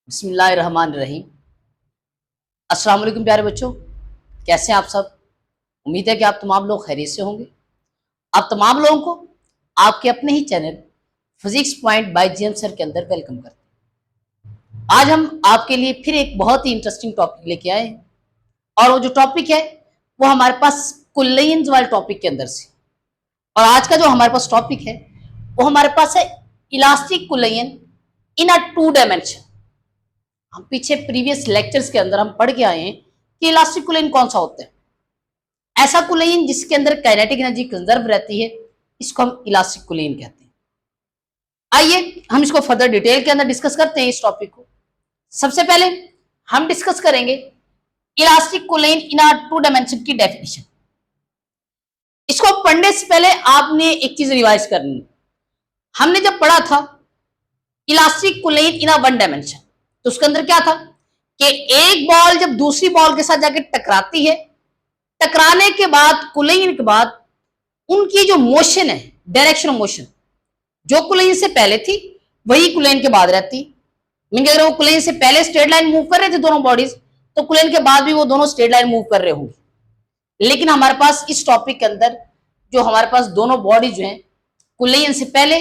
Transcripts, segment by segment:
बिस्मिल्लाहिर्रहमानिर्रहीम। अस्सलाम वालेकुम प्यारे बच्चों, कैसे हैं आप सब। उम्मीद है कि आप तमाम लोग खैरियत से होंगे। आप तमाम लोगों को आपके अपने ही channel physics point by GM sir के अंदर वेलकम करते हैं। आज हम आपके लिए फिर एक बहुत ही इंटरेस्टिंग टॉपिक लेके आए हैं और वो जो टॉपिक है वो हमारे पास कुल्लयंस वाले टॉपिक के अंदर से। और आज का जो हमारे पास टॉपिक है वो हमारे पास है elastic collision in a two dimension. हम पीछे प्रीवियस लेक्चर्स के अंदर हम पढ़ के आए हैं कि इलास्टिक कुलेन कौन सा होता है। ऐसा कुलेन जिसके अंदर काइनेटिक एनर्जी कंजर्व रहती है, इसको हम इलास्टिक कुलेन कहते हैं। आइए हम इसको फर्दर डिटेल के अंदर डिस्कस करते हैं इस टॉपिक को। सबसे पहले हम डिस्कस करेंगे elastic collision in a two dimension की डेफिनेशन। इसको पढ़ने से पहले आपने एक चीज रिवाइज करनी है। हमने जब पढ़ा था elastic collision in a one dimension, तो उसके अंदर क्या था कि एक बॉल जब दूसरी बॉल के साथ जाके टकराती है, टकराने के बाद कुलेन के बाद उनकी जो मोशन है, डायरेक्शन ऑफ मोशन, जो कुलेन से पहले थी वही कुलेन के बाद रहती। मीन अगर वो कुलेन से पहले स्ट्रेट लाइन मूव कर रहे थे दोनों बॉडीज, तो कुलेन के बाद भी वो दोनों स्ट्रेट लाइन मूव कर रहे होंगे। लेकिन हमारे पास इस टॉपिक के अंदर जो हमारे पास दोनों बॉडीज जो है कुलेन से पहले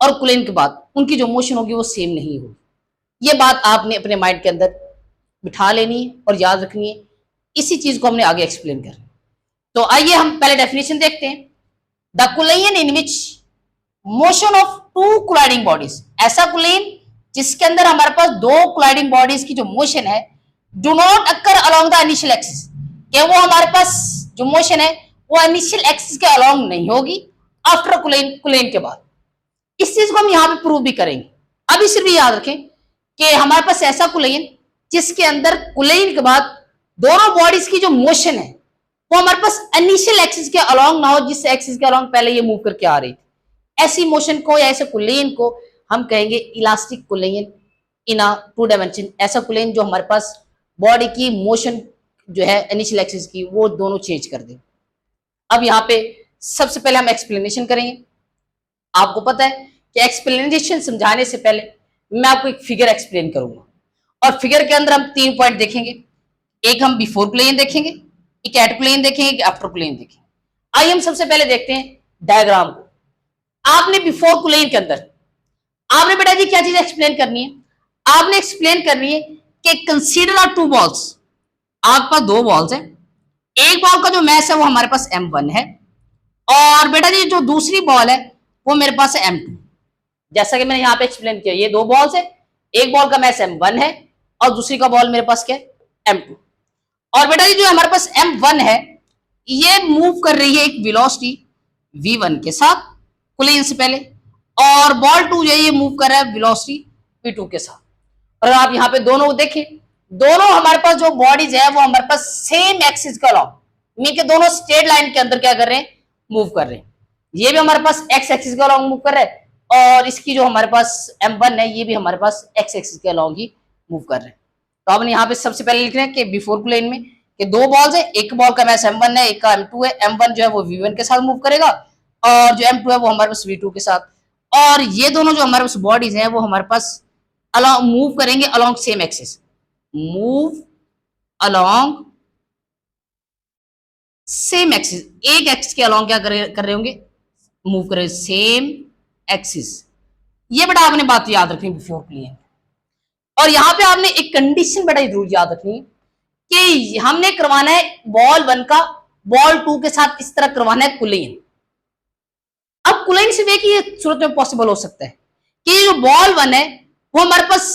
और कुलेन के बाद, उनकी जो मोशन होगी वो सेम नहीं होगी। ये बात आपने अपने माइंड के अंदर बिठा लेनी है और याद रखनी है। इसी चीज को हमने आगे एक्सप्लेन कर। तो आइए हम पहले डेफिनेशन देखते हैं। The collision in which motion of two colliding bodies, ऐसा कुलेन जिसके अंदर हमारे पास दो कोलाइडिंग बॉडीज की जो मोशन है do not occur along the initial axis, कि वो हमारे पास जो मोशन है वो इनिशियल एक्सिस के अलोंग नहीं होगी आफ्टर कुलेन के बाद। इस चीज को हम यहां पे प्रूव भी करेंगे। अभी सिर्फ याद रखें कि हमारे पास ऐसा कुलेन जिसके अंदर कुलेन के बाद दोनों बॉडीज की जो मोशन है वो हमारे पास इनिशियल एक्सिस के अलोंग ना हो, जिस एक्सिस के अलोंग पहले ये मूव करके आ रही थी। ऐसी मोशन को या ऐसे कुलेन को हम कहेंगे elastic collision in a two dimension. ऐसा कुलेन जो हमारे पास बॉडी की मोशन जो है इनिशियल एक्सिस की वो दोनों चेंज कर दे। अब यहाँ पे सबसे पहले हम एक्सप्लेनेशन करेंगे। आपको पता है कि एक्सप्लेनेशन समझाने से पहले मैं आपको एक फिगर एक्सप्लेन करूंगा, और फिगर के अंदर हम 3 पॉइंट देखेंगे। एक हम बिफोर कुलेन देखेंगे, एक एट कुलेन देखेंगे, एक आफ्टर कुलेन देखेंगे। आइए हम सबसे पहले देखते हैं डायग्राम को। आपने बिफोर कुलेन के अंदर आपने बेटा जी क्या चीज एक्सप्लेन करनी है? आपने एक्सप्लेन करनी है कि कंसीडर आर टू बॉल्स। आपके पास दो बॉल्स हैं। एक बॉल का जो मैस है वो हमारे पास m1 है, और बेटा जी जो दूसरी बॉल है वो मेरे पास है m2। जैसा कि मैंने यहाँ पे एक्सप्लेन किया, ये दो बॉल्स है, एक बॉल का मैस m1 है और दूसरी का बॉल मेरे पास क्या है m2। और बेटा जी जो हमारे पास m1 है ये मूव कर रही है एक वेलोसिटी v1 के साथ कुलेन से पहले, और बॉल 2 जो है ये मूव कर रहा है वेलोसिटी v2 के साथ। और आप यहाँ पे दोनों देखें, दोनों हमारे पास जो बॉडीज है वो हमारे पास सेम एक्सिस का अलोंग, मीन के दोनों स्ट्रेट लाइन के अंदर क्या कर रहे हैं, मूव कर रहे हैं। ये भी हमारे पास एक्स एक्सिस के अलोंग मूव कर रहा है, और इसकी जो हमारे पास m1 है ये भी हमारे पास एक्स एक्सिस के अलोंग ही मूव कर रहे हैं। तो आपने यहाँ पे सबसे पहले लिख रहे हैं कि बिफोर प्लेन में कि दो बॉल्स है, एक बॉल का मैस m1 है, एक का m2 है। m1 जो है वो v1 के साथ मूव करेगा और जो m2 है वो हमारे पास v2 के साथ। और ये दोनों जो हमारे पास बॉडीज हैं वो हमारे पास अलोंग मूव करेंगे along same axis, move along same axis. एक एक्सिस के अलोंग क्या कर रहे होंगे, मूव करे सेम एक्सिस। ये बेटा आपने बात याद रखनी बिफोर प्लेन। और यहां पे आपने एक कंडीशन बेटा जरूर याद रखनी कि हमने करवाना है बॉल 1 का बॉल 2 के साथ इस तरह करवाना है कुलेन। अब कुलेन से देखिए ये सूरत में पॉसिबल हो सकता है कि जो बॉल 1 है वो हमारे पास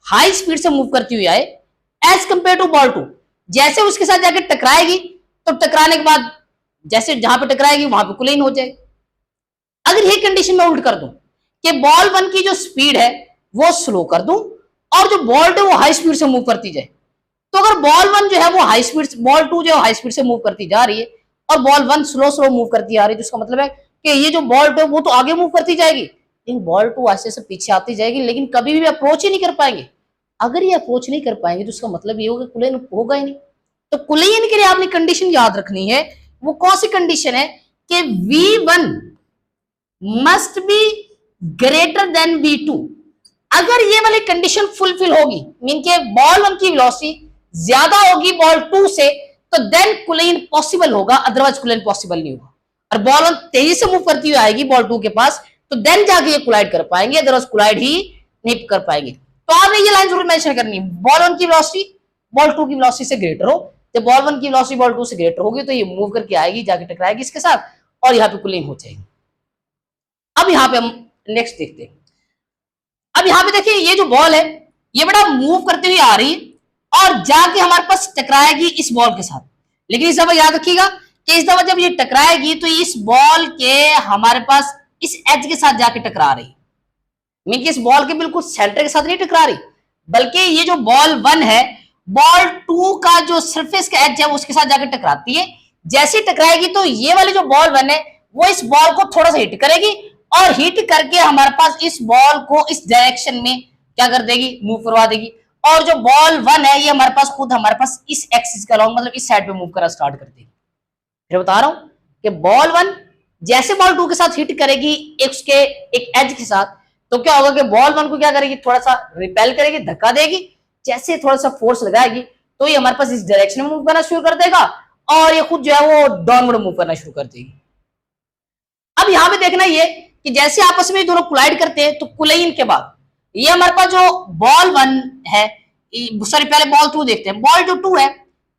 हाई स्पीड से मूव करती हुई आए एज कंपेयर टू बॉल 2। जैसे उसके साथ जाकर टकराएगी तो टकराने के बाद जैसे जहां पे टकराएगी वहां पे कुलेन हो जाएगी। अगर ये कंडीशन में उल्ट कर दूं कि बॉल 1 की जो स्पीड है वो स्लो कर दूं और जो बॉल 2 वो हाई स्पीड से मूव करती जाए, तो अगर बॉल 1 जो है वो हाई स्पीड, बॉल 2 जो है हाई स्पीड से मूव करती जा रही है और बॉल 1 स्लो स्लो मूव करती आ रही है, तो इसका मतलब है कि ये जो बॉल 2 वो तो आगे मूव करती जाएगी, लेकिन बॉल 2 ऐसे से पीछे आती जाएगी, लेकिन कभी भी अप्रोच ही नहीं कर पाएंगे। अगर ये अप्रोच नहीं कर पाएंगे तो इसका मतलब ये होगा कुलेन होगा ही नहीं। तो कुलेन के लिए आपने कंडीशन याद रखनी है। वो कौन सी कंडीशन है कि V1 must be greater than V2 अगर ये वाली कंडीशन फुलफिल होगी, मीन के बॉल 1 की वेलोसिटी ज्यादा होगी बॉल 2 से, तो देन कुलाइन पॉसिबल होगा, अदरवाइज कुलाइन पॉसिबल नहीं होगा। और बॉल 1 तेजी से मूव करती हुई आएगी बॉल 2 के पास, तो देन जाके ये कोलाइड कर पाएंगे, अदरवाइज कोलाइड ही नहीं कर पाएंगे। तो आपने ये लाइन जरूर मेंशन करनी है, बॉल 1 की वेलोसिटी बॉल 2 की वेलोसिटी से ग्रेटर हो। जब बॉल 1 की वेलोसिटी बॉल 2 से ग्रेटर होगी तो ये मूव करके आएगी, जाके टकराएगी इसके साथ, और यहाँ पे कुलिंग हो जाएगी। अब यहाँ पे हम नेक्स्ट देखते हैं। अब यहाँ पे देखिए ये जो बॉल है ये बड़ा मूव करते हुए आ रही है और जाके हमारे पास टकराएगी इस बॉल के साथ। लेकिन इस दफा याद रखिएगा कि इस दफा जब ये टकराएगी तो इस बॉल के हमारे पास इस एज के साथ जाके टकरा रही, मीन कि इस बॉल के बिल्कुल सेंटर के साथ नहीं टकरा रही, बल्कि ये जो बॉल 1 है बॉल 2 का जो सरफेस का एज है उसके साथ जाके टकराती है। जैसे टकराएगी तो ये वाली जो बॉल 1 है वो इस बॉल को थोड़ा सा हिट करेगी और हिट करके हमारे पास इस बॉल को इस डायरेक्शन में क्या कर देगी, मूव करवा देगी। और जो बॉल 1 है ये हमारे पास खुद हमारे पास इस एक्सिस के अलॉन्ग मतलब इस साइड पे मूव करना स्टार्ट कर देगी। फिर बता रहा हूं कि बॉल 1 जैसे बॉल 2 के साथ हिट करेगी उसके एक एज के साथ, तो क्या होगा कि बॉल 1 को क्या करेगी, थोड़ा सा रिपेल करेगी, धक्का देगी। जैसे थोड़ा सा फोर्स लगाएगी तो ये हमारे पास इस डायरेक्शन में मूव करना शुरू कर देगा और ये खुद जो है वो डाउनवर्ड मूव करना शुरू कर देगी। अब यहां पे देखना ये कि जैसे आपस में दोनों कोलाइड करते हैं तो कुलाइन के बाद ये हमारे पास जो बॉल 1 है, सॉरी पहले बॉल 2 देखते हैं। बॉल जो 2 है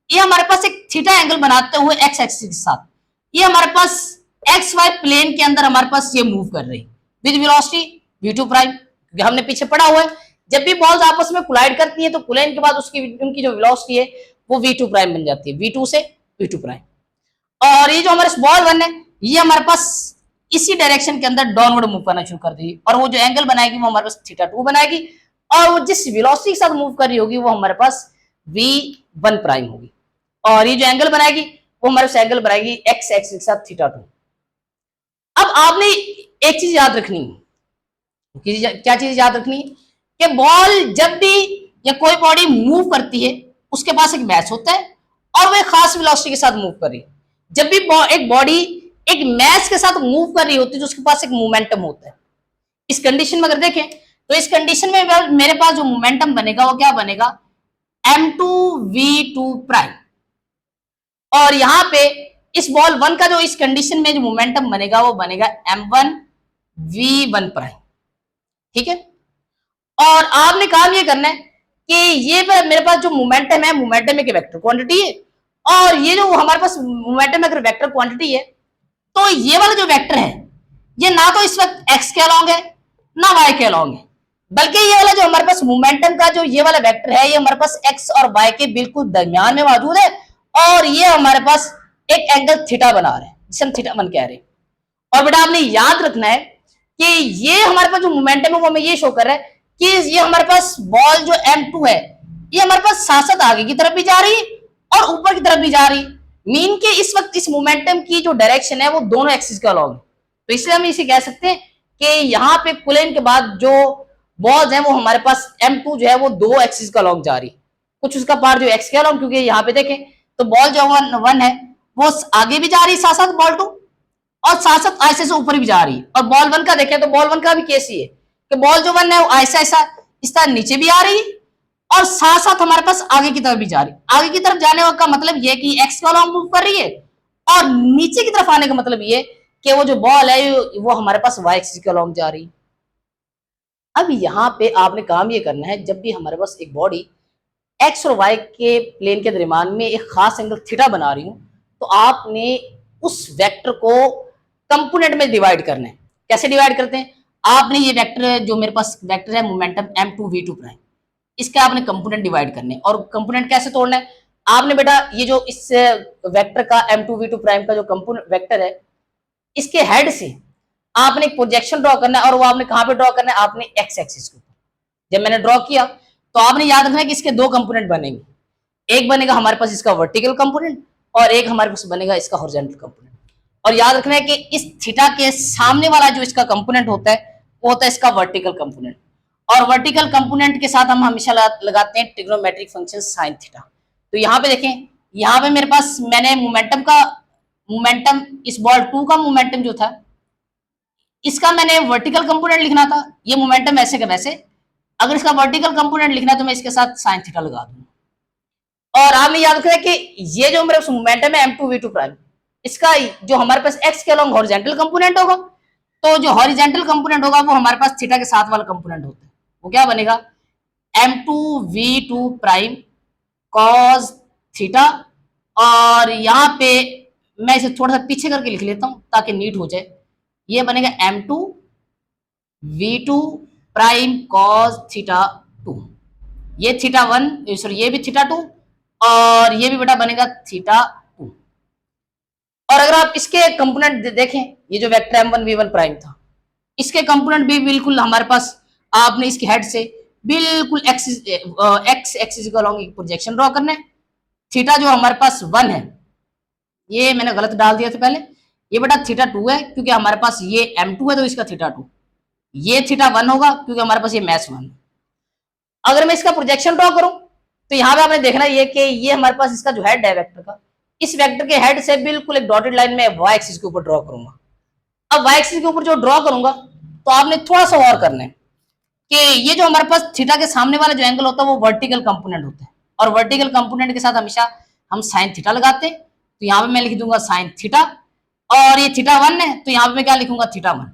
ये हमारे पास एक थीटा एंगल बनाते हुए एक्स एक्सिस के साथ ये हमारे पास एक्स वाई प्लेन के अंदर हमारे पास ये मूव कर रही विद वेलोसिटी v2 प्राइम, क्योंकि हमने पीछे पढ़ा हुआ है जब भी बॉल्स आपस में कोलाइड करती है तो कुलाइन के बाद उसकी उनकी जो वेलोसिटी है वो v2 प्राइम बन जाती है, v2 से v2 प्राइम। और ये जो हमारे बॉल 1 है ये हमारे पास इसी डायरेक्शन के अंदर डाउनवर्ड मूव करना शुरू कर देगी और वो जो एंगल बनाएगी वो हमारे पास थीटा 2 बनाएगी और वो जिस वेलोसिटी के साथ मूव कर रही होगी वो हमारे पास v1 प्राइम होगी। और ये जो एंगल बनाएगी वो हमारे पास एंगल बनाएगी एक्स एक्सिस के साथ थीटा 2। अब आपने एक चीज याद रखनी है, क्या चीज याद रखनी है कि बॉल जब भी या कोई बॉडी मूव करती है उसके पास एक मैस होता है और वो एक खास वेलोसिटी के साथ मूव कर रही है। जब भी एक बॉडी एक मैस के साथ मूव कर रही होती है तो उसके पास एक मोमेंटम होता है। इस कंडीशन में अगर देखें तो इस कंडीशन में मेरे पास जो मोमेंटम बनेगा वो क्या बनेगा, m2v2 प्राइम। और यहां पे इस बॉल 1 का जो इस कंडीशन में जो मोमेंटम बनेगा वो बनेगा m1v1 प्राइम, ठीक है। और आपने काम ये करना है कि ये मेरे पास जो मोमेंटम है मोमेंटम एक वेक्टर क्वांटिटी है और ये जो हमारे पास मोमेंटम अगर वेक्टर क्वांटिटी है तो ये वाला जो वेक्टर है ये ना तो इस वक्त एक्स के अलॉन्ग है ना वाई के अलॉन्ग है, बल्कि ये वाला जो हमारे पास मोमेंटम का जो ये वाला वेक्टर है ये हमारे पास एक्स और वाई के बिल्कुल दरमियान में मौजूद है और ये हमारे पास एक एंगल थीटा बना रहे हैं जिसे हम थीटा 1 कह रहे हैं। और बेटा आपने याद रखना है कि ये हमारे पास जो मोमेंटम है वो हमें ये शो कर रहा है कि ये हमारे पास बॉल जो m2 है ये हमारे पास साथ साथ आगे की तरफ भी जा रही है और ऊपर की तरफ भी जा रही है, मीन के इस वक्त इस मोमेंटम की जो डायरेक्शन है वो दोनों एक्सिस के अलॉन्ग है। तो इसलिए हम इसे कह सकते हैं कि यहाँ पे कुलाइन के बाद जो बॉल्स हैं वो हमारे पास m2 जो है वो 2 एक्सिस के अलॉन्ग जा रही, कुछ उसका पार्ट जो एक्स के अलॉन्ग, क्योंकि यहाँ पे देखें तो बॉल जो 1 है वो आगे भी जा रही है साथ साथ बॉल 2 और साथ साथ ऐसे से ऊपर भी जा रही है। और बॉल 1 का देखें तो बॉल 1 का भी केस ही है कि बॉल जो 1 है वो ऐसा ऐसा इस तरह नीचे भी आ रही है और साथ साथ हमारे पास आगे की तरफ भी जा रही है। आगे की तरफ जाने का मतलब ये कि एक्स का अलॉन्ग मूव कर रही है और नीचे की तरफ आने का मतलब ये कि वो जो बॉल है वो हमारे पास वाई एक्सिस के अलॉन्ग जा रही है। अब यहाँ पे आपने काम ये करना है, जब भी हमारे पास एक बॉडी एक्स और वाई के प्लेन के दरमियान में एक खास एंगल थीटा बना रही हूं तो आपने उस वेक्टर को कंपोनेंट में डिवाइड करना है। कैसे डिवाइड करते हैं, आपने ये वेक्टर जो मेरे पास वेक्टर है मोमेंटम m2v2 प्राइम, इसके आपने कंपोनेंट डिवाइड करने और कंपोनेंट कैसे तोड़ना है, आपने बेटा ये जो इस वेक्टर का m2v2 प्राइम का जो कंपोनेंट वेक्टर है इसके हेड से आपने एक प्रोजेक्शन ड्रॉ करना है और वो आपने कहां पे ड्रॉ करना है, आपने एक्स एक्सिस के ऊपर। जब मैंने ड्रॉ किया तो आपने याद रखना है कि इसके 2 कंपोनेंट बनेंगे, एक बनेगा हमारे पास इसका वर्टिकल कंपोनेंट और एक हमारे पास बनेगा इसका हॉरिजॉन्टल कंपोनेंट। और याद रखना है कि इस थीटा के सामने वाला जो इसका कंपोनेंट होता है वो होता है इसका वर्टिकल कंपोनेंट और वर्टिकल कंपोनेंट के साथ हम हमेशा लगाते हैं ट्रिग्नोमेट्रिक फंक्शन साइन थीटा। तो यहाँ पे देखें, यहाँ पे मेरे पास मैंने मोमेंटम इस बॉल 2 का मोमेंटम जो था इसका मैंने वर्टिकल कंपोनेंट लिखना था, ये मोमेंटम वैसे का वैसे अगर इसका वर्टिकल कंपोनेंट लिखना है तो मैं इसके साथ साइन थीटा लगा दूंगा। और आपने याद रखना कि ये जो मेरा मोमेंटम है m2v2 प्राइम, इसका जो हमारे पास x के अलोंग हॉरिजॉन्टल कंपोनेंट होगा, तो जो हॉरिजॉन्टल कंपोनेंट होगा वो हमारे पास थीटा के साथ वाला कंपोनेंट होता है, वो क्या बनेगा m2v2 प्राइम कॉस थीटा। और यहां पे मैं इसे थोड़ा सा पीछे करके लिख लेता हूं ताकि नीट हो जाए। ये बनेगा m2v2 प्राइम कॉस थीटा 2, ये थीटा 1 सॉरी ये भी थीटा 2 और ये भी बेटा बनेगा थीटा 2। और अगर आप इसके कंपोनेंट देखें, ये जो वेक्टर m1v1 प्राइम था, इसके कंपोनेंट भी बिल्कुल हमारे पास, आपने इसकी हेड से बिल्कुल एक्स एक्सिस के अलोंग एक प्रोजेक्शन ड्रॉ करना है। थीटा जो हमारे पास 1 है, ये मैंने गलत डाल दिया था पहले, ये बेटा थीटा 2 है क्योंकि हमारे पास ये m2 है तो इसका थीटा 2, ये थीटा 1 होगा क्योंकि हमारे पास ये मैस 1। अगर मैं इसका प्रोजेक्शन ड्रॉ करूं तो यहां पे आपने देखना ये कि ये हमारे पास इसका जो हेड है वेक्टर का, इस वेक्टर के हेड से बिल्कुल एक डॉटेड लाइन में y एक्सिस के ऊपर ड्रॉ करूंगा। अब y एक्सिस के ऊपर जो ड्रॉ करूंगा तो आपने थोड़ा सा और करना है कि ये जो हमारे पास थीटा के सामने वाला जो एंगल होता है वो वर्टिकल कंपोनेंट होता है, और वर्टिकल कंपोनेंट के साथ हमेशा हम साइन थीटा लगाते हैं। तो यहाँ पे मैं लिख दूंगा साइन थीटा, और ये थीटा 1 है तो यहाँ पे मैं क्या लिखूंगा थीटा 1।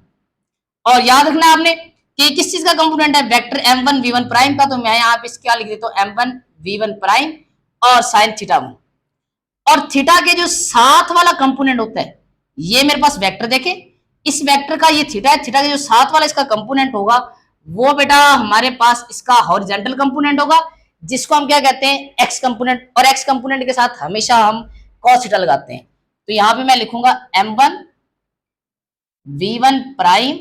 और याद रखना है आपने कि किस चीज का कंपोनेंट है वेक्टर m1v1 प्राइम का, तो मैं यहाँ पे क्या लिख देता हूँ m1v1 प्राइम और साइन थीटा 1। और थीटा के जो साथ वाला कंपोनेंट होता है, ये मेरे पास वेक्टर देखे, इस वेक्टर का ये थीटा है, थीटा के जो साथ वाला इसका कंपोनेंट होगा वो बेटा हमारे पास इसका हॉरिजॉन्टल कंपोनेंट होगा, जिसको हम क्या कहते हैं एक्स कंपोनेंट, और एक्स कंपोनेंट के साथ हमेशा हम कॉस थीटा लगाते हैं। तो यहां पे मैं लिखूंगा m1v1 प्राइम,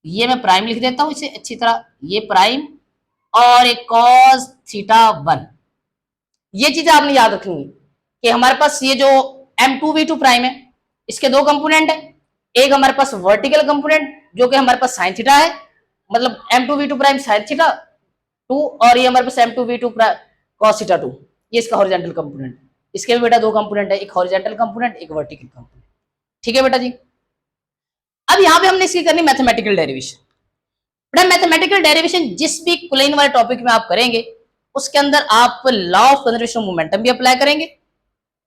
ये मैं प्राइम लिख देता हूं इसे अच्छी तरह, ये प्राइम और एक कॉस थीटा 1। ये चीजें आपने याद रखनी कि हमारे पास ये जो m2v2 प्राइम है, इसके दो कंपोनेंट है, एक हमारे पास वर्टिकल कंपोनेंट जो कि हमारे पास साइन थीटा है, मतलब m2v2 प्राइम साइन थीटा 2, और ये हमारे पास m2v2 cos थीटा 2, ये इसका हॉरिजॉन्टल कंपोनेंट। इसके भी बेटा दो कंपोनेंट है, एक हॉरिजॉन्टल कंपोनेंट एक वर्टिकल कंपोनेंट। ठीक है बेटा जी। अब यहां पे हमने इसकी करनी मैथमेटिकल डेरिवेशन। बेटा मैथमेटिकल डेरिवेशन जिस भी कुलेन वाले टॉपिक में आप करेंगे उसके अंदर आप law of conservation of momentum भी अप्लाई करेंगे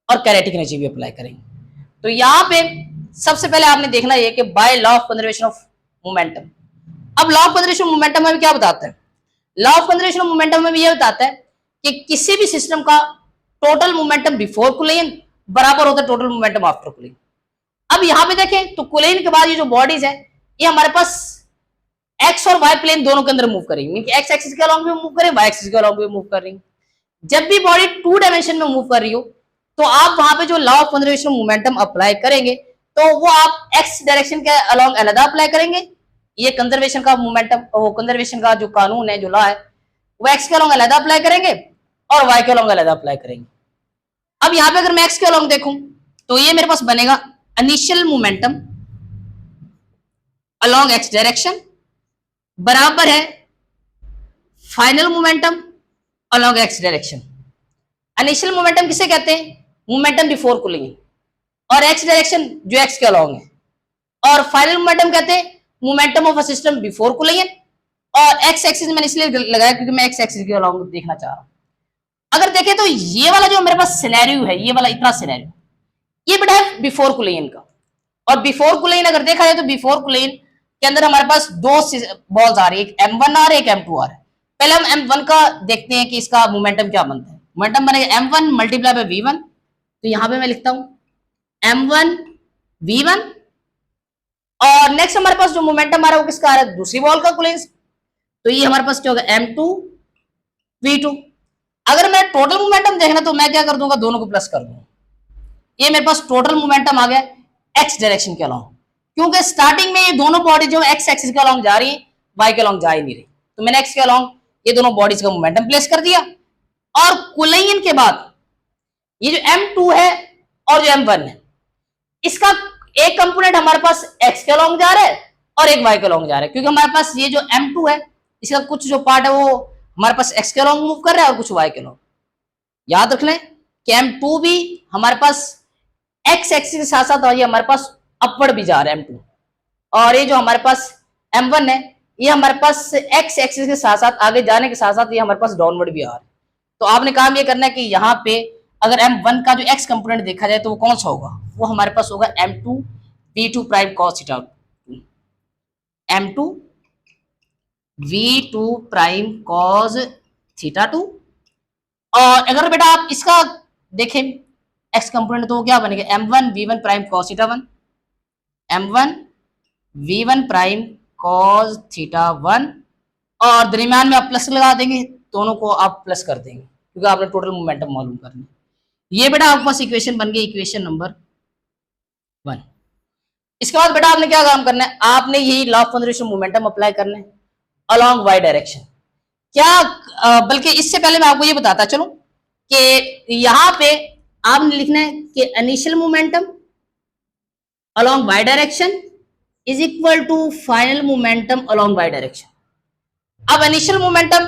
और काइनेटिक एनर्जी भी अप्लाई करेंगे। तो यहाँ पे सबसे पहले आपने देखना है कि by law of conservation of momentum. अब law of conservation of momentum में क्या बताता है, law of conservation of momentum में यह बताता है कि किसी भी सिस्टम का टोटल मोमेंटम बिफोर कुलेन बराबर होता है टोटल मोमेंटम आफ्टर कुलेन। अब यहां पे देखें तो कुलेन के बाद ये जो बॉडीज है ये हमारे पास एक्स और वाई प्लेन दोनों के अंदर मूव करेंगे, एक्स एक्सिस के अलॉन्ग भी मूव करें, वाई एक्सिस के अलॉन्ग भी मूव कर रही। जब भी बॉडी 2 डायमेंशन में मूव कर रही हो तो आप वहां पे जो law of conservation of momentum apply करेंगे तो वो आप एक्स डायरेक्शन के अलॉन्ग अलग अप्लाई करेंगे, ये कंजर्वेशन का मोमेंटम, वो कंजर्वेशन का जो कानून है जो लॉ है वो एक्स के अलॉन्ग अलग अप्लाई करेंगे और वाई के अलॉन्ग अलग अप्लाई करेंगे। अब यहां पे अगर मैं एक्स के अलॉन्ग देखूं तो ये मेरे पास बनेगा initial momentum along x direction बराबर है final momentum along x direction. Initial momentum किसे कहते हैं, मोमेंटम बिफोर कूलिंग, और एक्स डायरेक्शन जो एक्स के अलॉन्ग है, और फाइनल मोमेंटम कहते हैं momentum of a system before cooling, और एक्स एक्सिस मैंने इसलिए लगाया क्योंकि मैं एक्स एक्सिस के अलॉन्ग देखना चाह रहा हूं। अगर देखें तो ये वाला जो मेरे पास सिनेरियो है, ये वाला इतना सिनेरियो, ये बेटा है बिफोर कुलेन का, और बिफोर कुलेन अगर देखा जाए तो बिफोर कुलेन के अंदर हमारे पास दो बॉल्स आ रही है, एक m1 आ रही है, एक m2 आ रहा है। पहले हम m1 का देखते हैं कि इसका मोमेंटम क्या बनता है। मोमेंटम बनेगा m1 मल्टीप्लाई बाय v1, तो यहां पे मैं लिखता हूं m1 v1, और नेक्स्ट हमारे पास जो मोमेंटम आ रहा है वो किसका आ रहा है, दूसरी बॉल का कुलेन, तो ये हमारे पास क्या होगा m2 v2। अगर मैं टोटल मोमेंटम देखना तो मैं क्या कर दूंगा, दोनों को प्लस कर दूंगा, ये मेरे पास टोटल मोमेंटम आ गया एक्स डायरेक्शन के अलॉन्ग, क्योंकि स्टार्टिंग में ये दोनों बॉडी जो एक्स एक्सिस के अलॉन्ग जा रही है, वाई के अलॉन्ग जा ही नहीं रही, तो मैंने एक्स के अलॉन्ग ये दोनों बॉडीज का मोमेंटम प्लेस कर दिया। और कुलेन के बाद ये जो m2 है और जो m1 है, इसका एक कंपोनेंट हमारे पास एक्स के अलॉन्ग जा रहा है और एक वाई के अलॉन्ग जा रहा है, क्योंकि हमारे पास ये जो m2 है इसका कुछ जो पार्ट है वो हमारे पास एक्स के अलॉन्ग मूव कर रहा है और कुछ वाई के अलॉन्ग। याद रख लें कि m2 भी हमारे पास एक्स एक्सिस के साथ साथ ये हमारे पास अपवर्ड भी जा रहा है m2, और ये जो हमारे पास m1 है ये हमारे पास एक्स एक्सिस के साथ साथ आगे जाने के साथ साथ ये हमारे पास डाउनवर्ड भी आ रहा है। तो आपने काम ये करना है कि यहाँ पे अगर M1 का जो एक्स कंपोनेंट देखा जाए तो वो कौन सा होगा, वो हमारे पास होगा M2 V2 prime cos theta, M2 V2 prime cos theta 2। और अगर बेटा आप इसका देखें एक्स कंपोनेंट तो वो क्या बनेगा, M1 V1 prime cos theta 1, M1 V1 prime cos theta 1, और दरमियान में आप प्लस लगा देंगे, दोनों को आप प्लस कर देंगे क्योंकि आपने टोटल मोमेंटम मालूम करना। ये बेटा आपके पास इक्वेशन बन गई, इक्वेशन नंबर 1। इसके बाद बेटा आपने क्या काम करना है, आपने यही law of conservation momentum apply करना है अलोंग वाई डायरेक्शन। क्या बल्कि इससे पहले मैं आपको ये बताता चलूं कि यहां पे आपने लिखना है कि initial momentum along y direction is equal to final momentum along y direction. अब initial momentum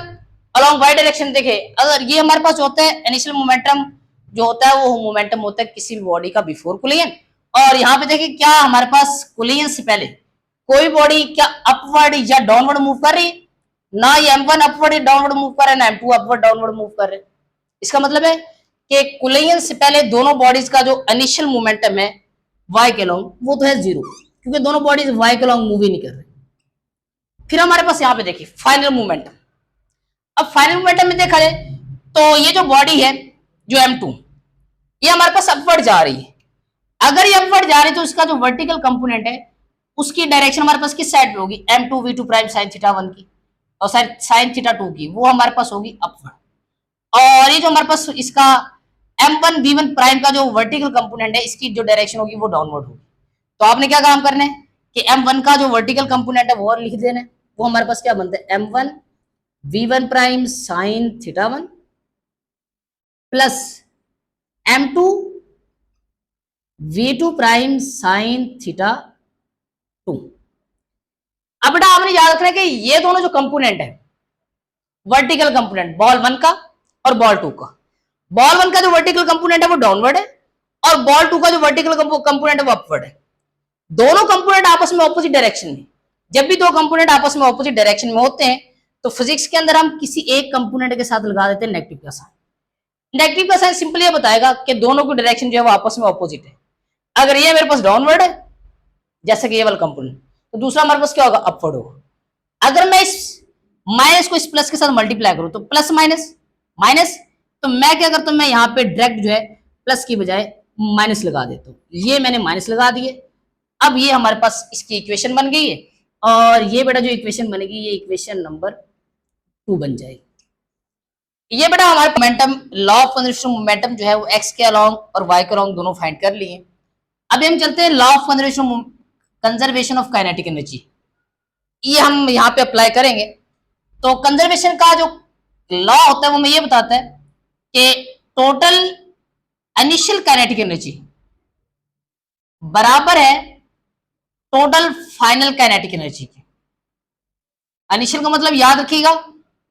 along y direction देखे, अगर ये हमारे पास होता है इनिशियल मोमेंटम जो होता है वो मोमेंटम होता है किसी भी बॉडी का बिफोर कोलिजन। और यहाँ पे देखिए क्या हमारे पास कोलिजन से पहले कोई बॉडी क्या अपवर्ड या डाउनवर्ड मूव कर रही है, ना ये M1 अपवर्ड या डाउनवर्ड मूव कर रहा है, ना M2 अपवर्ड डाउनवर्ड मूव कर रहे हैं। इसका मतलब है कि कोलिजन से पहले दोनों बॉडीज का जो इनिशियल मोमेंटम है वाई के अलोंग वो तो है जीरो, क्योंकि दोनों बॉडीज वाई के अलोंग मूव ही नहीं कर रहे। फिर हमारे पास यहाँ पे देखिए फाइनल मोमेंटम। अब फाइनल मोमेंटम में देखा जाए तो ये जो बॉडी है जो M2 ये हमारे पास अपवर्ड जा रही है। अगर ये अपवर्ड जा रही है तो इसका जो वर्टिकल कंपोनेंट है उसकी डायरेक्शन हमारे पास किस साइड पे होगी, M2 V2 prime sine theta 1 की और साइन थीटा 2 की, वो हमारे पास होगी अपवर्ड। और ये जो हमारे पास इसका M1 V1 प्राइम का जो वर्टिकल कंपोनेंट है इसकी जो डायरेक्शन होगी वो डाउनवर्ड होगी। तो आपने क्या काम करना है कि M1 का जो वर्टिकल कंपोनेंट है वो और लिख देना है, वो हमारे पास क्या बनता है M1 V1 prime sine theta 1 plus M2 V2 prime sine theta 2। अब बेटा आपने याद रखना है कि ये दोनों जो कंपोनेंट है वर्टिकल कंपोनेंट बॉल 1 का और बॉल 2 का, बॉल 1 का जो वर्टिकल कंपोनेंट है वो डाउनवर्ड है और बॉल 2 का जो वर्टिकल कंपोनेंट है वो अपवर्ड है। दोनों कंपोनेंट आपस में ऑपोजिट डायरेक्शन में, जब भी दो कंपोनेंट आपस में ऑपोजिट डायरेक्शन में होते हैं तो फिजिक्स के अंदर हम किसी एक कंपोनेंट के साथ लगा देते हैं नेगेटिव का साइन। नेगेटिव का साइन सिंपली ये बताएगा कि दोनों की डायरेक्शन जो है वो आपस में ऑपोजिट है। अगर ये मेरे पास डाउनवर्ड है जैसे कि ये वाला कंपोनेंट, तो दूसरा हमारे पास क्या होगा, अपवर्ड होगा। अगर मैं इस माइनस को इस प्लस के साथ मल्टीप्लाई करूं तो प्लस माइनस माइनस, तो मैं क्या करता हूं, मैं यहाँ पे डायरेक्ट जो है प्लस की बजाय माइनस लगा देता हूं। ये मैंने माइनस लगा दिए। अब ये हमारे पास इसकी इक्वेशन बन गई है और ये बेटा जो इक्वेशन बनेगी ये इक्वेशन नंबर 2 बन जाएगी। ये बेटा हमारे momentum law of conservation momentum जो है वो एक्स के अलोंग और वाई के अलोंग दोनों फाइंड कर लिए। अभी हम चलते हैं law of conservation of kinetic energy, ये हम यहाँ पे अप्लाई करेंगे। तो कंजर्वेशन का जो लॉ होता है वो हमें ये बताता है कि टोटल इनिशियल काइनेटिक एनर्जी बराबर है टोटल फाइनल काइनेटिक एनर्जी की। इनिशियल का मतलब याद रखिएगा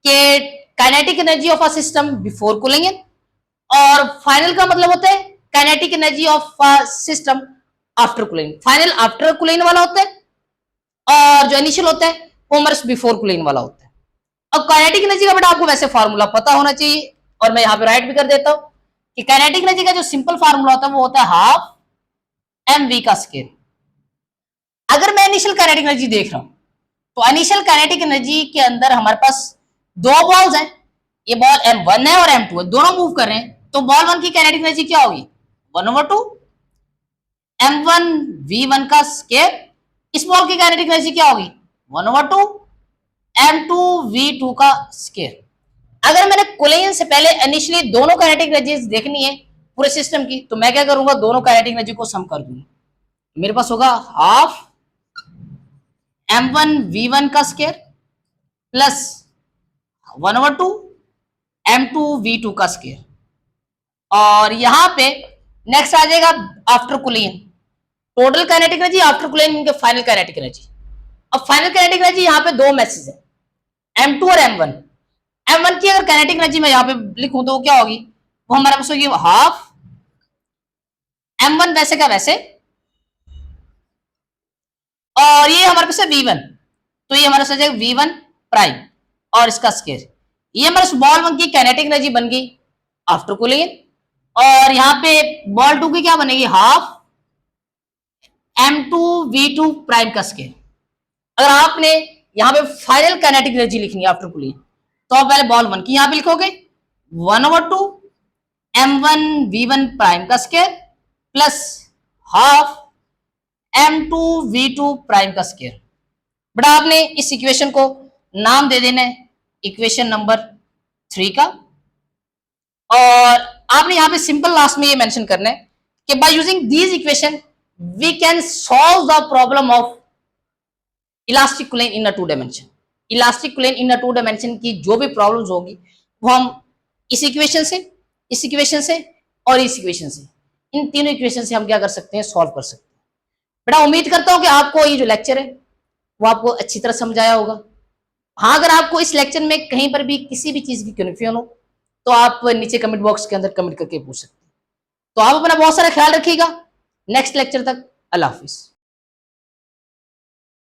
कि kinetic energy of a system before cooling, और फाइनल का मतलब होता है kinetic energy of a system after cooling. Final after cooling वाला होता है और जो इनिशियल होता है वो हमारे बिफोर कूलिंग वाला होता है। अब काइनेटिक एनर्जी का बेटा आपको वैसे फार्मूला पता होना चाहिए और मैं यहाँ पे राइट भी कर देता हूं कि काइनेटिक एनर्जी का जो सिंपल फार्मूला होता है वो होता है हाफ mv का स्केयर। अगर मैं इनिशियल काइनेटिक एनर्जी देख रहा हूं तो इनिशियल काइनेटिक एनर्जी के अंदर हमारे पास दो बॉल्स हैं, ये बॉल M1 है और M2 है, दोनों मूव कर रहे हैं। तो बॉल 1 की काइनेटिक एनर्जी क्या होगी, 1/2 M1 V1 का स्केयर। इस बॉल की काइनेटिक एनर्जी क्या होगी, 1/2 M2 V2 का स्केयर। अगर मैंने कोलिजन से पहले इनिशियली दोनों काइनेटिक एनर्जीज देखनी है पूरे सिस्टम की, तो मैं क्या करूंगा, दोनों काइनेटिक एनर्जी को सम कर दूंगा। मेरे पास होगा हाफ M1 V1 का स्केयर प्लस 1/2 M2 V2 का स्केयर। और यहां पे नेक्स्ट आ जाएगा after cooling total kinetic energy after cooling final kinetic energy. अब फाइनल काइनेटिक एनर्जी यहाँ पे दो मैसेज है M2 और M1। M1 की अगर काइनेटिक एनर्जी मैं यहाँ पे लिखूं तो वो क्या होगी, वो हमारे पास होगी हाफ M1 वैसे का वैसे, और ये हमारे पास है V1 तो ये हमारा सजाएगा V1 प्राइम और इसका स्केयर। ये हमारे बॉल 1 की काइनेटिक एनर्जी बन गई आफ्टर कूलिंग, और यहाँ पे बॉल 2 की क्या बनेगी, हाफ M2 V2 प्राइम का स्केयर। अगर आपने यहाँ पे फाइनल काइनेटिक एनर्जी लिखनी है आफ्टर कूलिंग, तो आप पहले बॉल 1 की यहाँ पे लिखोगे 1/2 M1 V1 प्राइम का square plus half M2 V2 prime का स्केयर। बट आपने इस इक्वेशन को नाम दे देना है इक्वेशन नंबर 3 का, और आपने यहां पे सिंपल लास्ट में ये मेंशन करना है कि by using these equation we can solve the problem of elastic cooling in a 2 dimension. Elastic cooling in a 2 dimension की जो भी प्रॉब्लम्स होगी वो हम इस इक्वेशन से, इस इक्वेशन से और इस इक्वेशन से, इन तीनों इक्वेशन से हम क्या कर सकते हैं, सॉल्व कर सकते हैं। बेटा उम्मीद करता हूं कि आपको ये जो लेक्चर है वो आपको अच्छी तरह समझाया होगा। हाँ, अगर आपको इस लेक्चर में कहीं पर भी किसी भी चीज की कन्फ्यूजन हो तो आप नीचे कमेंट बॉक्स के अंदर कमेंट करके पूछ सकते हैं। तो आप अपना बहुत सारा ख्याल रखिएगा। नेक्स्ट लेक्चर तक अल्लाह हाफिज।